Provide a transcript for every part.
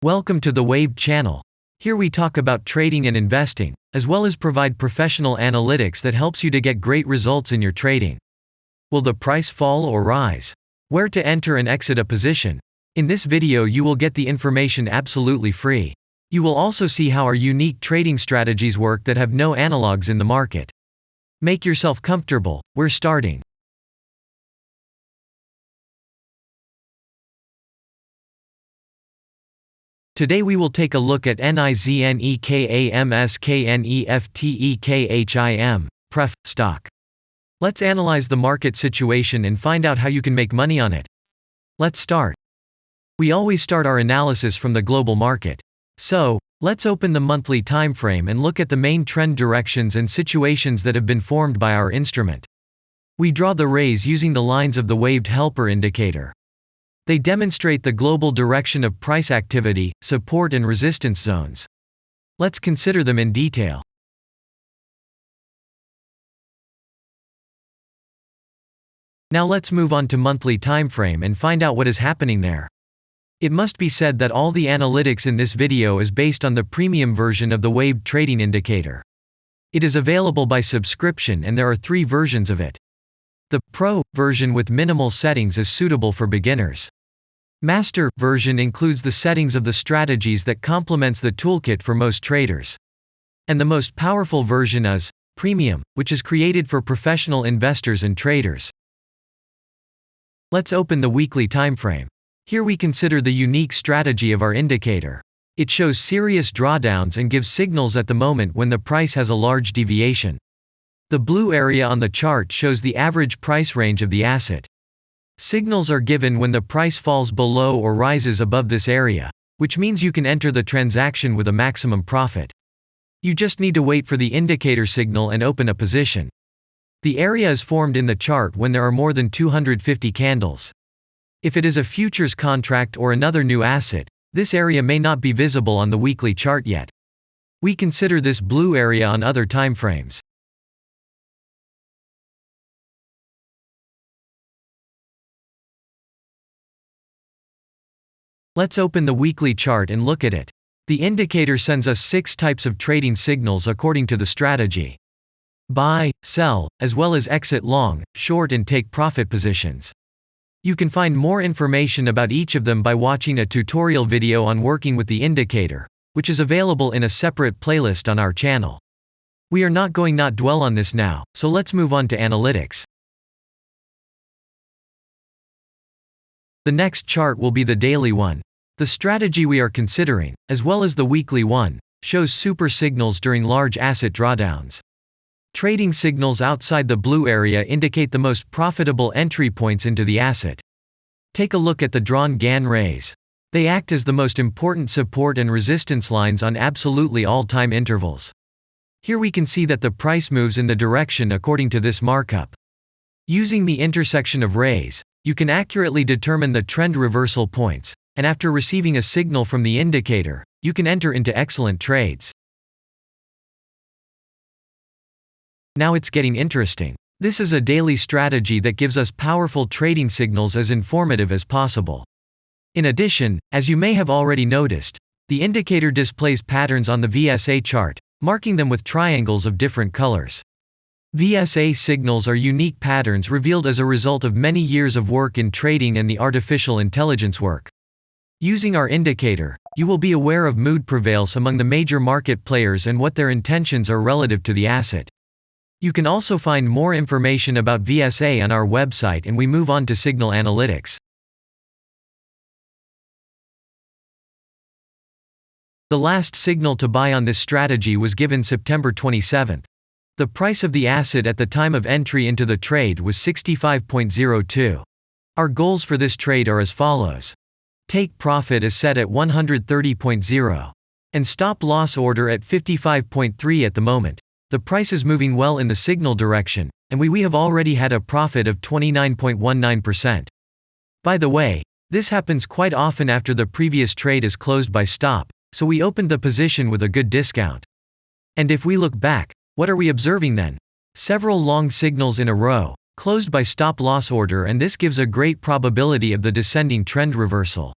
Welcome to the Waved channel. Here we talk about trading and investing, as well as provide professional analytics that helps you to get great results in your trading. Will the price fall or rise? Where to enter and exit a position? In this video you will get the information absolutely free. You will also see how our unique trading strategies work that have no analogs in the market. Make yourself comfortable, we're starting. Today we will take a look at NIZNEKAMSKNEFTEKHIM, PREF, stock. Let's analyze the market situation and find out how you can make money on it. Let's start. We always start our analysis from the global market. So, let's open the monthly time frame and look at the main trend directions and situations that have been formed by our instrument. We draw the rays using the lines of the waved helper indicator. They demonstrate the global direction of price activity, support and resistance zones. Let's consider them in detail. Now let's move on to monthly time frame and find out what is happening there. It must be said that all the analytics in this video is based on the premium version of the waved trading indicator. It is available by subscription and there are 3 versions of it. The Pro version with minimal settings is suitable for beginners. Master version includes the settings of the strategies that complements the toolkit for most traders. And the most powerful version is Premium, which is created for professional investors and traders. Let's open the weekly time frame. Here we consider the unique strategy of our indicator. It shows serious drawdowns and gives signals at the moment when the price has a large deviation. The blue area on the chart shows the average price range of the asset. Signals are given when the price falls below or rises above this area, which means you can enter the transaction with a maximum profit. You just need to wait for the indicator signal and open a position. The area is formed in the chart when there are more than 250 candles. If it is a futures contract or another new asset, this area may not be visible on the weekly chart yet. We consider this blue area on other time frames. Let's open the weekly chart and look at it. The indicator sends us 6 types of trading signals according to the strategy. Buy, sell, as well as exit long, short and take profit positions. You can find more information about each of them by watching a tutorial video on working with the indicator, which is available in a separate playlist on our channel. We are not going to dwell on this now, so let's move on to analytics. The next chart will be the daily one. The strategy we are considering, as well as the weekly one, shows super signals during large asset drawdowns. Trading signals outside the blue area indicate the most profitable entry points into the asset. Take a look at the drawn Gann rays. They act as the most important support and resistance lines on absolutely all time intervals. Here we can see that the price moves in the direction according to this markup. Using the intersection of rays, you can accurately determine the trend reversal points, and after receiving a signal from the indicator, you can enter into excellent trades. Now it's getting interesting. This is a daily strategy that gives us powerful trading signals as informative as possible. In addition, as you may have already noticed, the indicator displays patterns on the VSA chart, marking them with triangles of different colors. VSA signals are unique patterns revealed as a result of many years of work in trading and the artificial intelligence work. Using our indicator, you will be aware of mood prevails among the major market players and what their intentions are relative to the asset. You can also find more information about VSA on our website, and we move on to signal analytics. The last signal to buy on this strategy was given September 27th. The price of the asset at the time of entry into the trade was 65.02. Our goals for this trade are as follows. Take profit is set at 130.0. And stop loss order at 55.3 at the moment. The price is moving well in the signal direction, and we have already had a profit of 29.19%. By the way, this happens quite often after the previous trade is closed by stop, so we opened the position with a good discount. And if we look back, what are we observing then? Several long signals in a row, closed by stop loss order, and this gives a great probability of the descending trend reversal.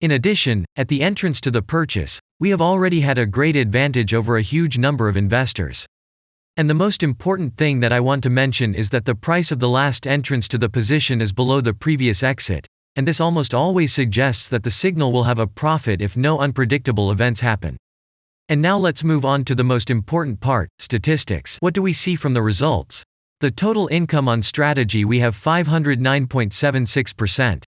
In addition, at the entrance to the purchase, we have already had a great advantage over a huge number of investors. And the most important thing that I want to mention is that the price of the last entrance to the position is below the previous exit, and this almost always suggests that the signal will have a profit if no unpredictable events happen. And now let's move on to the most important part, statistics. What do we see from the results? The total income on strategy, we have 509.76%.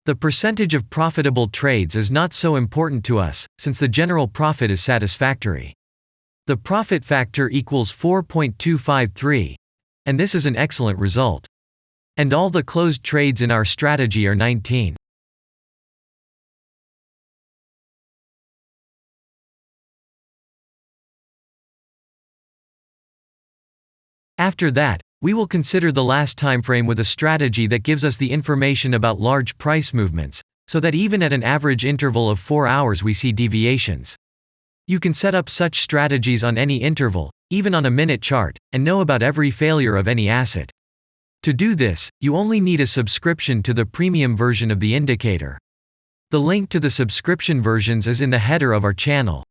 The percentage of profitable trades is not so important to us, since the general profit is satisfactory. The profit factor equals 4.253, and this is an excellent result. And all the closed trades in our strategy are 19. After that, we will consider the last time frame with a strategy that gives us the information about large price movements, so that even at an average interval of 4 hours we see deviations. You can set up such strategies on any interval, even on a minute chart, and know about every failure of any asset. To do this, you only need a subscription to the premium version of the indicator. The link to the subscription versions is in the header of our channel.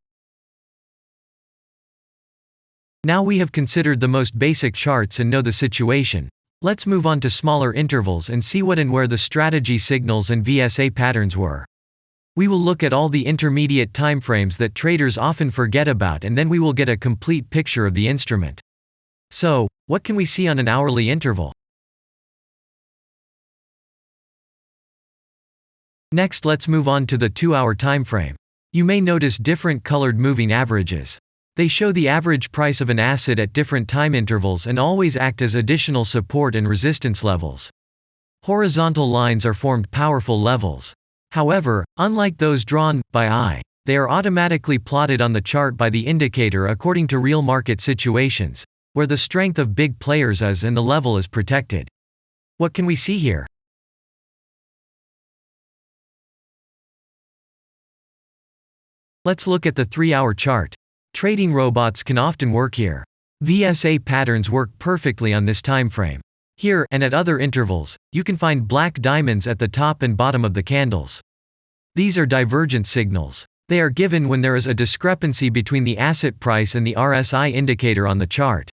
Now we have considered the most basic charts and know the situation. Let's move on to smaller intervals and see what and where the strategy signals and VSA patterns were. We will look at all the intermediate timeframes that traders often forget about, and then we will get a complete picture of the instrument. So, what can we see on an hourly interval? Next, let's move on to the 2-hour timeframe. You may notice different colored moving averages. They show the average price of an asset at different time intervals and always act as additional support and resistance levels. Horizontal lines are formed powerful levels. However, unlike those drawn by eye, they are automatically plotted on the chart by the indicator according to real market situations, where the strength of big players is and the level is protected. What can we see here? Let's look at the 3-hour chart. Trading robots can often work here. VSA patterns work perfectly on this time frame. Here, and at other intervals, you can find black diamonds at the top and bottom of the candles. These are divergent signals. They are given when there is a discrepancy between the asset price and the RSI indicator on the chart.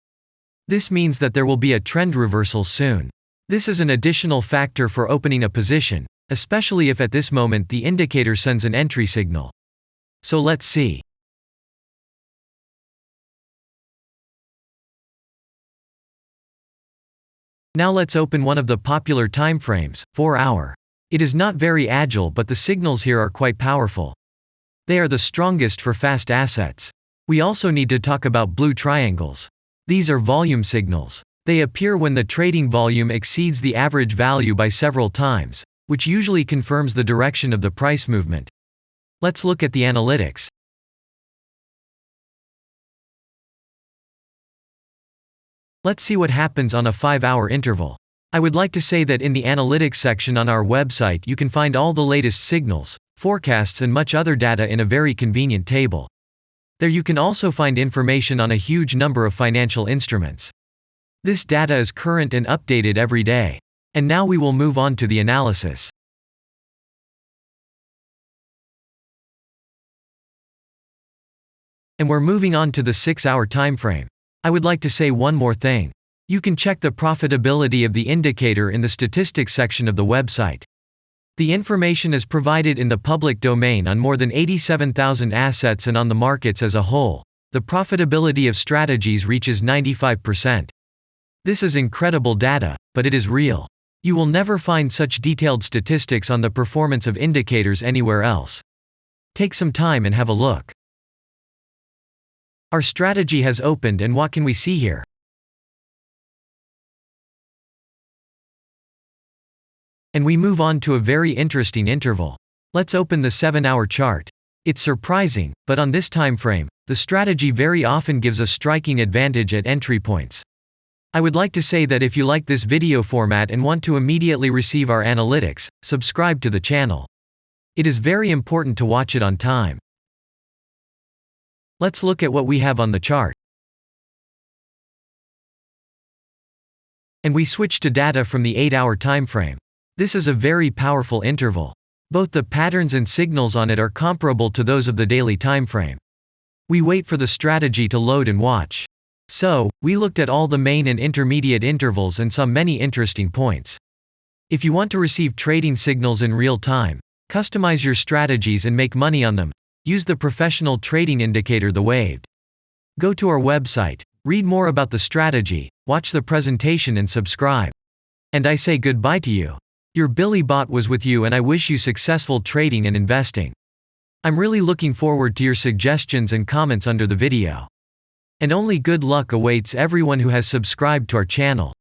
This means that there will be a trend reversal soon. This is an additional factor for opening a position, especially if at this moment the indicator sends an entry signal. So let's see. Now let's open one of the popular timeframes, 4-hour. It is not very agile, but the signals here are quite powerful. They are the strongest for fast assets. We also need to talk about blue triangles. These are volume signals. They appear when the trading volume exceeds the average value by several times, which usually confirms the direction of the price movement. Let's look at the analytics. Let's see what happens on a 5-hour interval. I would like to say that in the analytics section on our website you can find all the latest signals, forecasts and much other data in a very convenient table. There you can also find information on a huge number of financial instruments. This data is current and updated every day. And now we will move on to the analysis. And we're moving on to the 6-hour time frame. I would like to say one more thing. You can check the profitability of the indicator in the statistics section of the website. The information is provided in the public domain on more than 87,000 assets and on the markets as a whole. The profitability of strategies reaches 95%. This is incredible data, but it is real. You will never find such detailed statistics on the performance of indicators anywhere else. Take some time and have a look. Our strategy has opened, and what can we see here? And we move on to a very interesting interval. Let's open the 7-hour chart. It's surprising, but on this time frame, the strategy very often gives a striking advantage at entry points. I would like to say that if you like this video format and want to immediately receive our analytics, subscribe to the channel. It is very important to watch it on time. Let's look at what we have on the chart. And we switch to data from the 8-hour time frame. This is a very powerful interval. Both the patterns and signals on it are comparable to those of the daily timeframe. We wait for the strategy to load and watch. So, we looked at all the main and intermediate intervals and saw many interesting points. If you want to receive trading signals in real time, customize your strategies and make money on them, use the professional trading indicator, the Waved. Go to our website, read more about the strategy, watch the presentation and subscribe. And I say goodbye to you. Your Billy Bot was with you and I wish you successful trading and investing. I'm really looking forward to your suggestions and comments under the video. And only good luck awaits everyone who has subscribed to our channel.